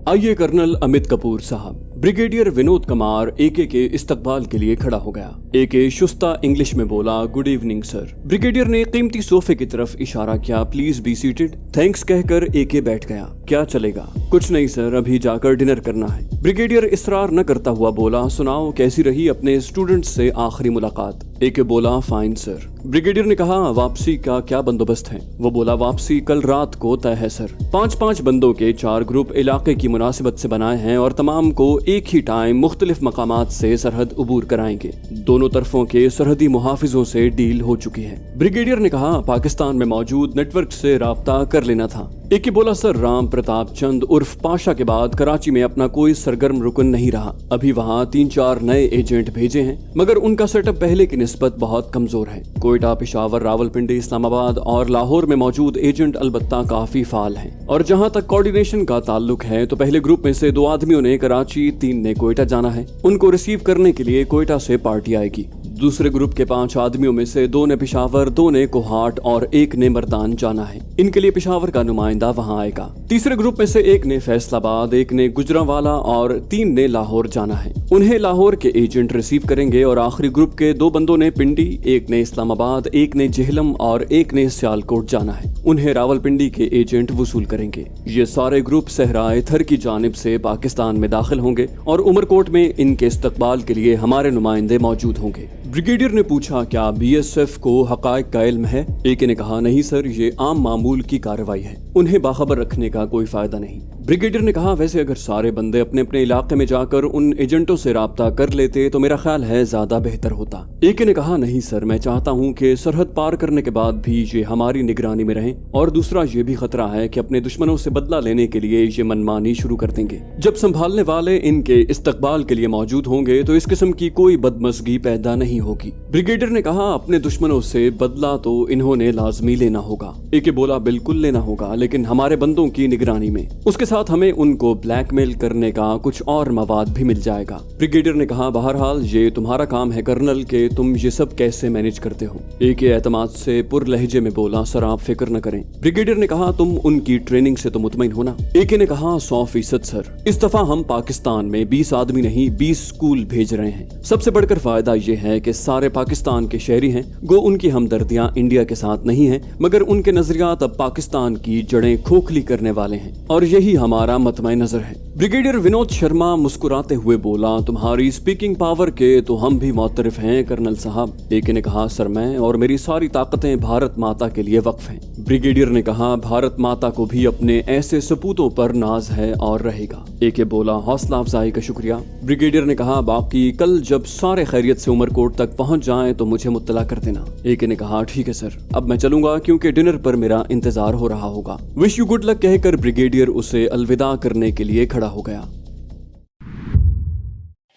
आइए कर्नल अमित कपूर साहब। ब्रिगेडियर विनोद कुमार एके के इस्तकबाल के लिए खड़ा हो गया। एके शुस्ता इंग्लिश में बोला, गुड इवनिंग सर। ब्रिगेडियर ने कीमती सोफे की तरफ इशारा किया, प्लीज बी सीटेड। थैंक्स कहकर एके बैठ गया। क्या चलेगा? कुछ नहीं सर, अभी जाकर डिनर करना है। ब्रिगेडियर इसरार न करता हुआ बोला, सुनाओ कैसी रही अपने स्टूडेंट्स से आखिरी मुलाकात? एके बोला, फाइन सर। ब्रिगेडियर ने कहा, वापसी का क्या बंदोबस्त है? वो बोला, वापसी कल रात को तय है सर। 5-5 बंदों के 4 ग्रुप इलाके की मुनासिबत से बनाए हैं और तमाम को एक ही टाइम मुख्तलिफ मकामात से सरहद उबूर कराएंगे। दोनों तरफों के सरहदी मुहाफिजों से डील हो चुकी है। ब्रिगेडियर ने कहा, पाकिस्तान में मौजूद नेटवर्क से राब्ता कर लेना था। एके बोला, सर राम प्रताप चंद उर्फ पाशा के बाद कराची में अपना कोई सरगर्म रुकन नहीं रहा। अभी वहाँ 3-4 नए एजेंट भेजे हैं, मगर उनका सेटअप पहले की निस्बत बहुत कमजोर है। कोयटा, पेशावर, रावलपिंडी, इस्लामाबाद और लाहौर में मौजूद एजेंट अलबत्ता काफी फाल हैं। और जहाँ तक कोऑर्डिनेशन का ताल्लुक है तो पहले ग्रुप में से 2 आदमियों ने कराची, 3 ने कोयटा जाना है। उनको रिसीव करने के लिए कोयटा से पार्टी आएगी। दूसरे ग्रुप के 5 आदमियों में से 2 ने पेशावर, 2 ने कोहाट और 1 ने मर्दान जाना है। इनके लिए पेशावर का नुमाइंदा वहां आएगा। तीसरे ग्रुप में से 1 ने फैसलाबाद, 1 ने गुजरांवाला और 3 ने लाहौर जाना है। उन्हें लाहौर के एजेंट रिसीव करेंगे। और आखिरी ग्रुप के 2 बंदों ने पिंडी, 1 ने इस्लामाबाद, 1 ने जेहलम और 1 ने सियालकोट जाना है। उन्हें रावलपिंडी के एजेंट वसूल करेंगे। ये सारे ग्रुप सहराए थर की जानिब से पाकिस्तान में दाखिल होंगे और उमरकोट में इनके इस्तकबाल के लिए हमारे नुमाइंदे मौजूद होंगे। ब्रिगेडियर ने पूछा, क्या बीएसएफ को हकायक का इल्म है? एके ने कहा, नहीं सर, ये आम मामूल की कार्रवाई है, उन्हें बाखबर रखने का कोई फायदा नहीं। ब्रिगेडियर ने कहा, वैसे अगर सारे बंदे अपने अपने इलाके में जाकर उन एजेंटों से राब्ता कर लेते तो मेरा ख्याल है ज्यादा बेहतर होता। एके ने कहा, नहीं सर, मैं चाहता हूँ कि सरहद पार करने के बाद भी ये हमारी निगरानी में रहें। और दूसरा ये भी खतरा है कि अपने दुश्मनों से बदला लेने के लिए ये मनमानी शुरू कर देंगे। जब संभालने वाले इनके इस्तकबाल के लिए मौजूद होंगे तो इस किस्म की कोई बदमज़गी पैदा नहीं होगी। ब्रिगेडियर ने कहा, अपने दुश्मनों से बदला तो इन्होंने लाजमी लेना होगा। एके बोला, बिल्कुल लेना होगा, लेकिन हमारे बंदों की निगरानी में। उसके साथ हमें उनको ब्लैकमेल करने का कुछ और मवाद भी मिल जाएगा। ब्रिगेडियर ने कहा, बहरहाल ये तुम्हारा काम है कर्नल के तुम ये सब कैसे मैनेज करते हो। एके एतमाद से पुर लहजे में बोला, सर आप फिक्र न करें। ब्रिगेडियर ने कहा, तुम उनकी ट्रेनिंग से तो मुतमईन हो ना? एके ने कहा, 100% सर। इस दफा हम पाकिस्तान में 20 आदमी नहीं 20 स्कूल भेज रहे हैं। सबसे बढ़कर फायदा ये है कि सारे पाकिस्तान के शहरी हैं। गो उनकी हमदर्दियां इंडिया के साथ नहीं हैं, मगर उनके नजरियात अब पाकिस्तान की जड़ें खोखली करने वाले हैं और यही हमारा मतमय नजर है। ब्रिगेडियर विनोद शर्मा मुस्कुराते हुए बोला, तुम्हारी स्पीकिंग पावर के तो हम भी मुतरफ हैं कर्नल साहब। एके ने कहा, सर मैं और मेरी सारी ताकतें भारत माता के लिए वक्फ हैं। ब्रिगेडियर ने कहा, भारत माता को भी अपने ऐसे सपूतों पर नाज है और रहेगा। एके बोला, हौसला अफजाई का शुक्रिया। ब्रिगेडियर ने कहा, बाकी कल जब सारे खैरियत से उमरकोट तक पहुंच जाएं तो मुझे मुत्तला कर देना। एके ने कहा, ठीक है सर, अब मैं चलूंगा क्योंकि डिनर पर मेरा इंतजार हो रहा होगा। विश यू गुड लक कहकर ब्रिगेडियर उसे अलविदा करने के लिए खड़ा हो गया।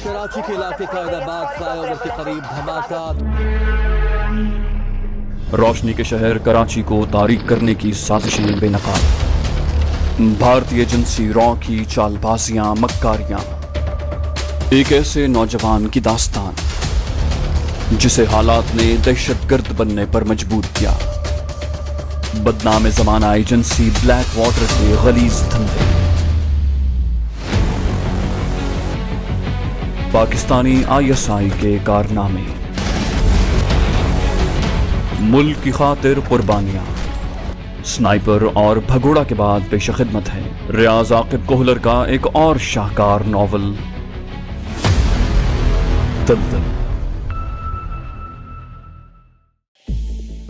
कराची के इलाके कायदाबाद फ्लाईओवर के करीब धमाका। रोशनी के शहर कराची को तारीक करने की साजिशें बेनकाब। भारतीय एजेंसी रॉ की चालबाजियां, मक्कारियां। एक ऐसे नौजवान की दास्तान जिसे हालात ने दहशतगर्द बनने पर मजबूर किया। बदनाम ज़माना एजेंसी ब्लैक वाटर के गलीज धंधे। पाकिस्तानी ISI के कारनामे। मुल्क की खातिर कुर्बानियां। स्नाइपर और भगोड़ा के बाद पेश खिदमत है रियाज आकिब कोहलर का एक और शाहकार नॉवल दलदल।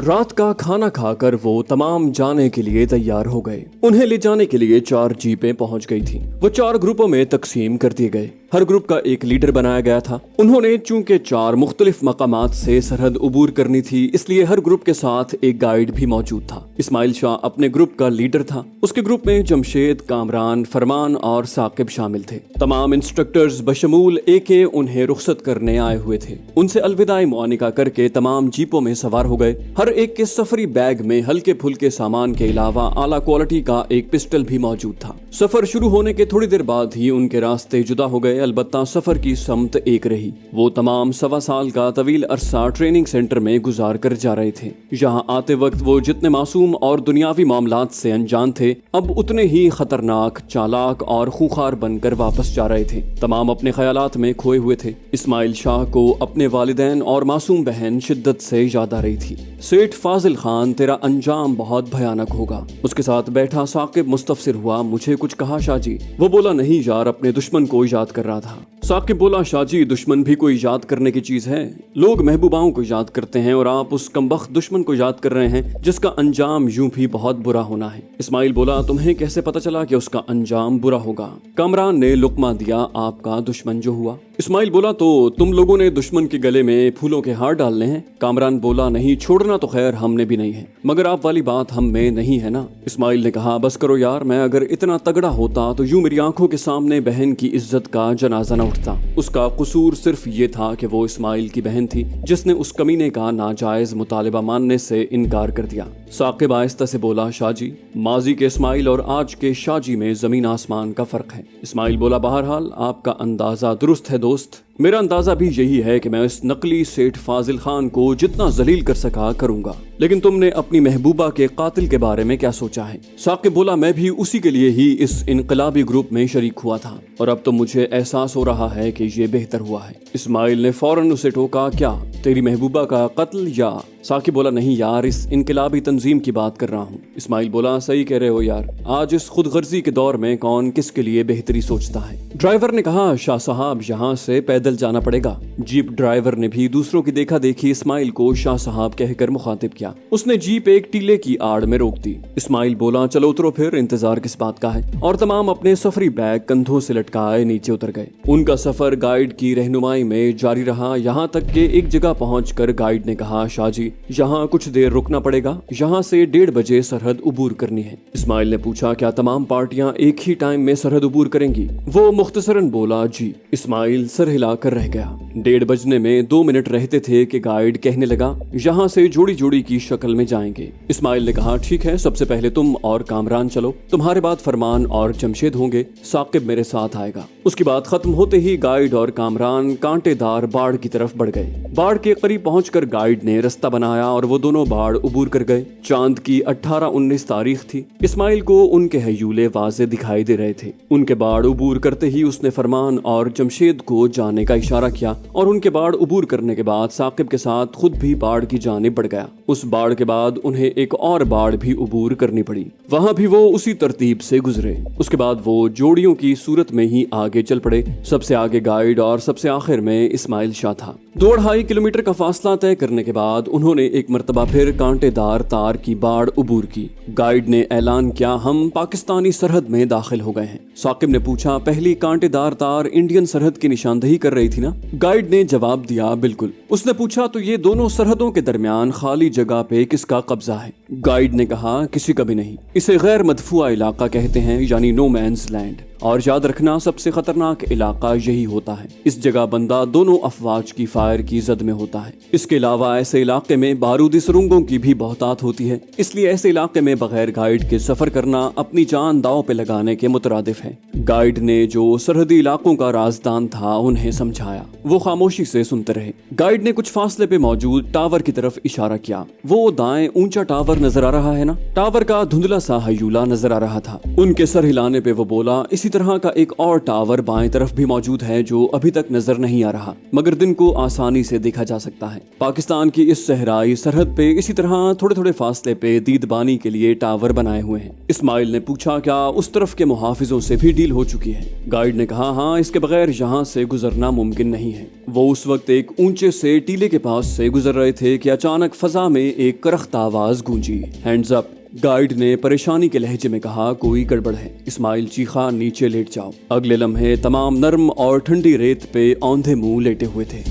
रात का खाना खाकर वो तमाम जाने के लिए तैयार हो गए। उन्हें ले जाने के लिए 4 जीपें पहुंच गई थी। वो 4 ग्रुपों में तकसीम कर दिए गए। हर ग्रुप का एक लीडर बनाया गया था। उन्होंने चूंकि 4 मुख्तलिफ मकामात से सरहद उबूर करनी थी, इसलिए हर ग्रुप के साथ एक गाइड भी मौजूद था। इस्माइल शाह अपने ग्रुप का लीडर था। उसके ग्रुप में जमशेद, कामरान, फरमान और साकिब शामिल थे। तमाम इंस्ट्रक्टर्स बशमूल एके उन्हें रुखसत करने आए हुए थे। उनसे अलविदाई मुआनिका करके तमाम जीपों में सवार हो गए। हर एक के सफरी बैग में हल्के फुल्के सामान के अलावा आला क्वालिटी का एक पिस्टल भी मौजूद था। सफर शुरू होने के थोड़ी देर बाद ही उनके रास्ते जुदा हो गए अलबत्ता सफर की समत एक रही। वो तमाम 1.25 साल का तवील अरसा ट्रेनिंग सेंटर में गुजार कर जा रहे थे। यहाँ आते वक्त वो जितने मासूम और दुनियावी मामलात से अनजान थे, अब उतने ही खतरनाक, चालाक और खूंखार बनकर वापस जा रहे थे। तमाम अपने ख्यालात में खोए हुए थे। इस्माइल शाह को अपने वालिदैन और मासूम बहन शिद्दत से याद आ रही थी। सेठ फाजिल खान, तेरा अंजाम बहुत भयानक होगा। उसके साथ बैठा साकिब मुस्तफसिर हुआ। मुझे कुछ कहा शाहजी? वो बोला, नहीं यार, अपने दुश्मन को याद कर रहा था। साकिब बोला, शाहजी, दुश्मन भी कोई याद करने की चीज है? लोग महबूबाओं को याद करते हैं और आप उस कमबख्त दुश्मन को याद कर रहे हैं जिसका अंजाम यूं भी बहुत बुरा होना है। इस्माइल बोला, तुम्हें कैसे पता चला कि उसका अंजाम बुरा होगा? कामरान ने लुकमा दिया, आपका दुश्मन जो हुआ। इस्माइल बोला, तो तुम लोगों ने दुश्मन के गले में फूलों के हार डालने हैं? कामरान बोला, नहीं, छोड़ना तो खैर हमने भी नहीं है, मगर आप वाली बात हम में नहीं है ना। इस्माइल ने कहा, बस करो यार, मैं अगर इतना तगड़ा होता तो यूं मेरी आंखों के सामने बहन की इज्जत का जनाजा न उठता। उसका कसूर सिर्फ ये था कि वो इस्माइल की बहन थी जिसने उस कमीने का नाजायज मुतालिबा मानने से इनकार कर दिया। साकिब आहिस्ता से बोला, शाहजी, माजी के इस्माइल और आज के शाहजी में जमीन आसमान का फर्क है। इस्माइल बोला, बहरहाल आपका अंदाजा दुरुस्त है दोस्त। मेरा अंदाजा भी यही है कि मैं इस नकली सेठ फाजिल खान को जितना जलील कर सका करूंगा। लेकिन तुमने अपनी महबूबा के कातिल के बारे में क्या सोचा है? साकिब बोला, मैं भी उसी के लिए ही इस इनकलाबी ग्रुप में शरीक हुआ था और अब तो मुझे एहसास हो रहा है कि ये बेहतर हुआ है। इस्माइल ने फौरन उसे टोका, क्या तेरी महबूबा का कत्ल? या साकिब बोला, नहीं यार, इस इनकलाबी तंजीम की बात कर रहा हूँ। इस्माइल बोला, सही कह रहे हो यार, आज इस खुदगर्जी के दौर में कौन किसके लिए बेहतरी सोचता है। ड्राइवर ने कहा, शाह साहब, यहाँ से पैदल जाना पड़ेगा। जीप ड्राइवर ने भी दूसरों की देखा देखी इस्माइल को शाह साहब कहकर मुखातिब किया। उसने जीप एक टीले की आड़ में रोक दी। इस्माइल बोला, चलो उतरो फिर, इंतजार किस बात का है? और तमाम अपने सफरी बैग कंधों से लटकाए नीचे उतर गए। उनका सफर गाइड की रहनुमाई में जारी रहा, यहाँ तक कि एक जगह पहुंचकर गाइड ने कहा, शाहजी, यहाँ कुछ देर रुकना पड़ेगा, यहाँ से 1:30 बजे सरहद उबूर करनी है। इस्माइल ने पूछा, क्या तमाम पार्टियां एक ही टाइम में सरहद उबूर करेंगी? वो मुख्तसरन बोला, जी। इस्माइल सर हिलाकर रह गया। 1:30 बजने में 2 मिनट रहते थे कि गाइड कहने लगा, यहाँ से जोड़ी जोड़ी की शक्ल में जाएंगे। इस्माइल ने कहा, ठीक है, सबसे पहले तुम और कामरान चलो, तुम्हारे बाद फरमान और जमशेद होंगे, साकिब मेरे साथ आएगा। उसकी बात खत्म होते ही गाइड और कामरान कांटेदार बाढ़ की तरफ बढ़ गए। बाढ़ के करीब पहुंचकर गाइड ने रास्ता बनाया और वो दोनों बाढ़ उबूर कर गए। चांद की 18-19 तारीख थी। इस्माइल को उनके हयूले वाज़े दिखाई दे रहे थे। उनके बाढ़ उबूर करते ही उसने फरमान और जमशेद को जाने का इशारा किया और उनके बाढ़ उबूर करने के बाद साकिब के साथ खुद भी बाढ़ की जानिब बढ़ गया। उस बाढ़ के बाद उन्हें एक और बाढ़ भी उबूर करनी पड़ी। वहां भी वो उसी तरतीब से गुजरे। उसके बाद वो जोड़ियों की सूरत में ही आगे चल पड़े। सबसे आगे गाइड और सबसे आखिर में इस्माइल शाह था। 2-2.5 किलोमीटर का फासला तय करने के बाद उन्होंने एक मर्तबा फिर कांटेदार तार की बाढ़ उबूर की। गाइड ने ऐलान किया, हम पाकिस्तानी सरहद में दाखिल हो गए हैं। साकिब ने पूछा, पहली कांटेदार तार इंडियन सरहद की निशानदही कर रही थी ना? गाइड ने जवाब दिया, बिल्कुल। उसने पूछा, तो ये दोनों सरहदों के दरमियान खाली जगह पे किसका कब्जा है? गाइड ने कहा, किसी का भी नहीं। इसे गैर मदफूआ इलाका कहते हैं, यानी नो मैन्स लैंड। और याद रखना, सबसे खतरनाक इलाका यही होता है। इस जगह बंदा दोनों अफवाज की फायर की जद में होता है। इसके अलावा ऐसे इलाके में बारूदी सुरंगों की भी बहुतात होती है, इसलिए ऐसे इलाके में बगैर गाइड के सफर करना अपनी जान दांव पे लगाने के मुतरादिफ है। गाइड ने जो सरहदी इलाकों का राजदान था उन्हें समझाया। वो खामोशी से सुनते रहे। गाइड ने कुछ फासले पे मौजूद टावर की तरफ इशारा किया। वो दाएं ऊंचा टावर नजर आ रहा है ना? टावर का धुंधला सा हयूला नजर आ रहा था। उनके सर हिलाने पे वो बोला, इसी तरह का एक और टावर बाएं तरफ भी मौजूद है जो अभी तक नजर नहीं आ रहा, मगर दिन को आसानी से देखा जा सकता है। पाकिस्तान की इस सहराई सरहद पे इसी तरह थोड़े थोड़े फासले पे दीदबानी के लिए टावर बनाए हुए हैं। इस्माइल ने पूछा, क्या उस तरफ के मुहाफिजों से भी डील हो चुकी है? गाइड ने कहा, हाँ, इसके बगैर यहाँ से गुजरना मुमकिन नहीं है। वो उस वक्त एक ऊंचे से टीले के पास से गुजर रहे थे कि अचानक फजा में एक करख्त आवाज गूंजी, हैंड्स अप। गाइड ने परेशानी के लहजे में कहा, कोई गड़बड़ है। इस्माइल चीखा, नीचे लेट जाओ। अगले लम्हे तमाम नर्म और ठंडी रेत पे औंधे मुंह लेटे हुए थे।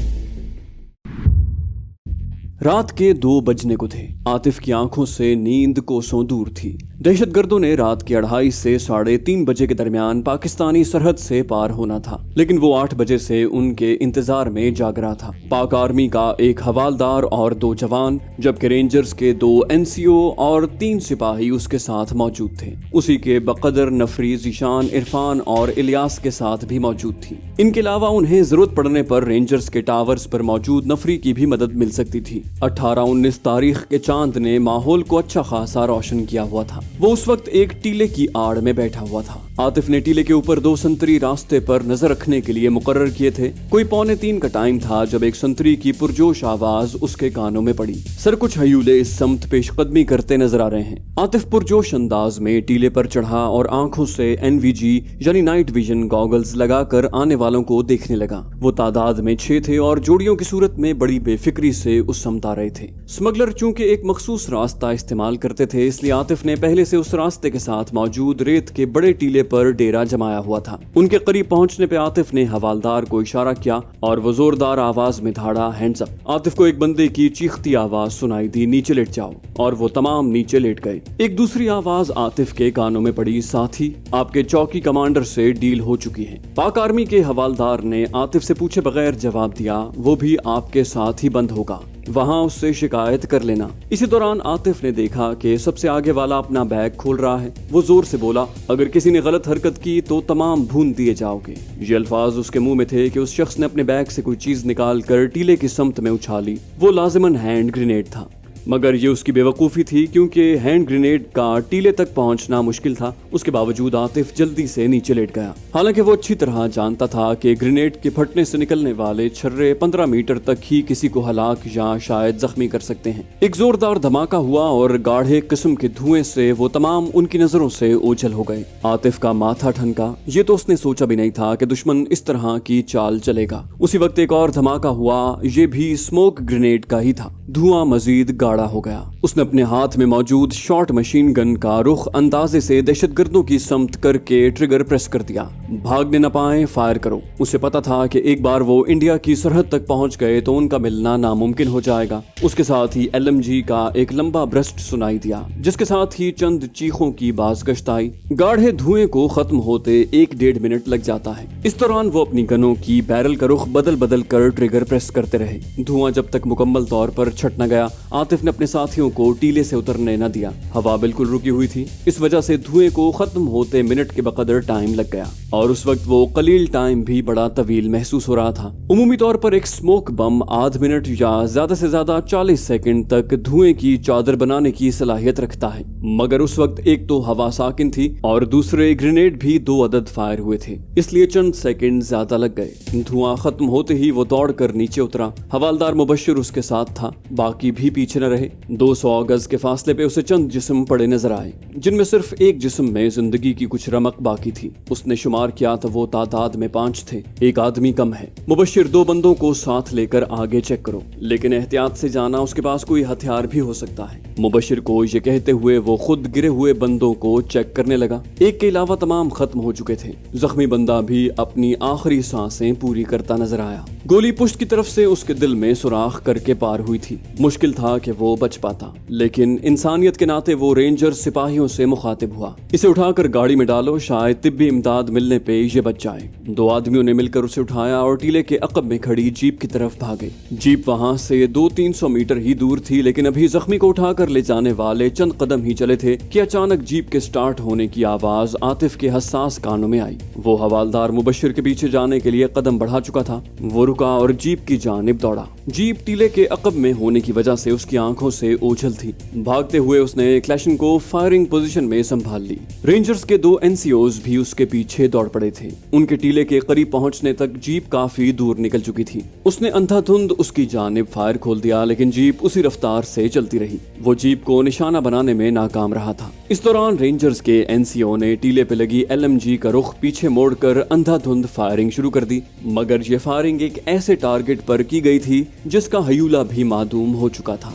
रात के 2 बजने को थे। आतिफ की आंखों से नींद कोसों दूर थी। दहशत गर्दों ने रात के 2:30 से 3:30 बजे के दरमियान पाकिस्तानी सरहद से पार होना था, लेकिन वो 8 बजे से उनके इंतजार में जाग रहा था। पाक आर्मी का एक हवालदार और 2 जवान, जबकि रेंजर्स के 2 NCO और 3 सिपाही उसके साथ मौजूद थे। उसी के बकदर नफरी, ज़ीशान, इरफान और इलियास के साथ भी मौजूद थी। इनके अलावा उन्हें जरूरत पड़ने पर रेंजर्स के टावर्स पर मौजूद नफरी की भी मदद मिल सकती थी। 18-19 तारीख के चांद ने माहौल को अच्छा खासा रोशन किया हुआ था। वो उस वक्त एक टीले की आड़ में बैठा हुआ था। आतिफ ने टीले के ऊपर 2 संतरी रास्ते पर नजर रखने के लिए मुकर्रर किए थे। कोई 2:45 का टाइम था जब एक संतरी की पुरजोश आवाज उसके कानों में पड़ी। सर कुछ हयूले इस समत पेशकदमी करते नजर आ रहे हैं। आतिफ पुरजोश अंदाज में टीले पर चढ़ा और आंखों से NVG यानी नाइट विजन गॉगल्स लगाकर आने वालों को देखने लगा। वो तादाद में 6 थे और जोड़ियों की सूरत में बड़ी बेफिक्री से उस समत आ रहे थे। स्मगलर चूंकि एक मखसूस रास्ता इस्तेमाल करते थे, इसलिए आतिफ ने पहले से उस रास्ते के साथ मौजूद रेत के बड़े टीले पर डेरा जमाया हुआ था। उनके करीब पहुंचने पे आतिफ ने हवालदार को इशारा किया और वो जोरदार आवाज में धाड़ा, हैंड्स अप। आतिफ को एक बंदे की चीखती आवाज सुनाई दी, नीचे लेट जाओ, और वो तमाम नीचे लेट गए। एक दूसरी आवाज आतिफ के कानों में पड़ी, साथी आपके चौकी कमांडर से डील हो चुकी है। पाक आर्मी के हवालदार ने आतिफ से पूछे बगैर जवाब दिया, वो भी आपके साथ ही बंद होगा, वहां उससे शिकायत कर लेना। इसी दौरान आतिफ ने देखा कि सबसे आगे वाला अपना बैग खोल रहा है। वो जोर से बोला, अगर किसी ने गलत हरकत की तो तमाम भून दिए जाओगे। ये अल्फाज उसके मुंह में थे कि उस शख्स ने अपने बैग से कोई चीज निकाल कर टीले की समत में उछाली। वो लाजिमन हैंड ग्रेनेड था, मगर ये उसकी बेवकूफ़ी थी क्योंकि हैंड ग्रेनेड का टीले तक पहुंचना मुश्किल था। उसके बावजूद आतिफ जल्दी से नीचे लेट गया। हालांकि वो अच्छी तरह जानता था कि ग्रेनेड के फटने से निकलने वाले छर्रे 15 मीटर तक ही किसी को हलाक या शायद जख्मी कर सकते हैं। एक जोरदार धमाका हुआ और गाढ़े किस्म के धुएं से वो तमाम उनकी नजरों से ओझल हो गए। आतिफ का माथा ठनका। ये तो उसने सोचा भी नहीं था कि दुश्मन इस तरह की चाल चलेगा। उसी वक्त एक और धमाका हुआ, ये भी स्मोक ग्रेनेड का ही था। धुआं मजीद गाढ़ा हो गया। उसने अपने हाथ में मौजूद शॉर्ट मशीन गन का रुख अंदाजे से दहशतगर्दों की समत करके ट्रिगर प्रेस कर दिया। भागने न पाए, फायर करो। उसे पता था कि एक बार वो इंडिया की सरहद तक पहुंच गए तो उनका मिलना नामुमकिन हो जाएगा। उसके साथ ही LMG का एक लंबा ब्रस्ट सुनाई दिया, जिसके साथ ही चंद चीखों की बाज़गश्त आई। गाढ़े धुएं को खत्म होते 1-1.5 मिनट लग जाता है। इस दौरान वो अपनी गनों की बैरल का रुख बदल बदल कर ट्रिगर प्रेस करते रहे। धुआं जब तक मुकम्मल तौर पर छट न गया, आतिफ ने अपने साथियों को टीले से उतरने न दिया। हवा बिल्कुल रुकी हुई थी, इस वजह से धुएं को खत्म होते मिनट के बकदर टाइम लग गया, और उस वक्त वो कलील टाइम भी बड़ा तवील महसूस हो रहा था। उमूमी तौर पर एक स्मोक बम आध मिनट या ज्यादा से ज्यादा 40 सेकंड तक धुएं की चादर बनाने की सलाहियत रखता है, मगर उस वक्त एक तो हवा साकिन थी और दूसरे ग्रेनेड भी 2 अदद फायर हुए थे, इसलिए चंद सेकंड ज्यादा लग गए। धुआं खत्म होते ही वो दौड़ कर नीचे उतरा। हवालदार मुबश्शिर उसके साथ था, बाकी भी पीछे न रहे। 200 गज के फासले पे उसे चंद जिस्म पड़े नजर आए, जिनमें सिर्फ एक जिस्म में जिंदगी की कुछ रमक बाकी थी। उसने शुमार किया तो वो तादाद में 5 थे। एक आदमी कम है। मुबश्शिर 2 बंदों को साथ लेकर आगे चेक करो, लेकिन एहतियात से जाना, उसके पास कोई हथियार भी हो सकता है। मुबश्शिर को ये कहते हुए वो खुद गिरे हुए बंदों को चेक करने लगा। एक के अलावा तमाम खत्म हो चुके थे। जख्मी बंदा भी अपनी आखिरी सांसें पूरी करता नजर आया। गोली पुश्त की तरफ से उसके दिल में सुराख करके पार हुई थी। मुश्किल था कि वो बच पाता, लेकिन इंसानियत के नाते वो रेंजर सिपाहियों से मुखातिब हुआ। इसे उठाकर गाड़ी में डालो, शायद तिब्बी इमदाद मिलने पे ये बच जाए। 2 आदमियों ने मिलकर उसे उठाया और टीले के अकब में खड़ी जीप की तरफ भागे। जीप वहां से 200-300 मीटर ही दूर थी, लेकिन अभी जख्मी को उठाकर ले जाने वाले चंद कदम ही चले थे कि अचानक जीप के स्टार्ट होने की आवाज आतिफ के हसास कानों में आई। वो हवालदार मुबश्शिर के पीछे जाने के लिए कदम बढ़ा चुका था। वो रुका और जीप की जानिब दौड़ा। जीप टीले के अकब में होने की वजह से उसकी आंखों से ओझल थी। भागते हुए उसने क्लैशन को फायरिंग पोजीशन में संभाल ली। रेंजर्स के 2 NCOs भी उसके पीछे दौड़ पड़े थे। उनके टीले के करीब पहुंचने तक जीप काफी दूर निकल चुकी थी। उसने अंधाधुंध उसकी जानिब फायर खोल दिया, लेकिन जीप उसी रफ्तार से चलती रही। वो जीप को निशाना बनाने में नाकाम रहा था। इस दौरान रेंजर्स के NCO ने टीले पे लगी LMG का रुख पीछे मोड़कर अंधाधुंध फायरिंग शुरू कर दी, मगर ये फायरिंग एक ऐसे टारगेट पर की गई थी जिसका हयूला भी मादूम हो चुका था।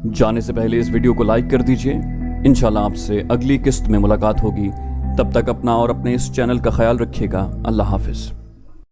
जाने से पहले इस वीडियो को लाइक कर दीजिए। इंशाल्लाह आपसे अगली किस्त में मुलाकात होगी। तब तक अपना और अपने इस चैनल का ख्याल रखिएगा। अल्लाह हाफिज।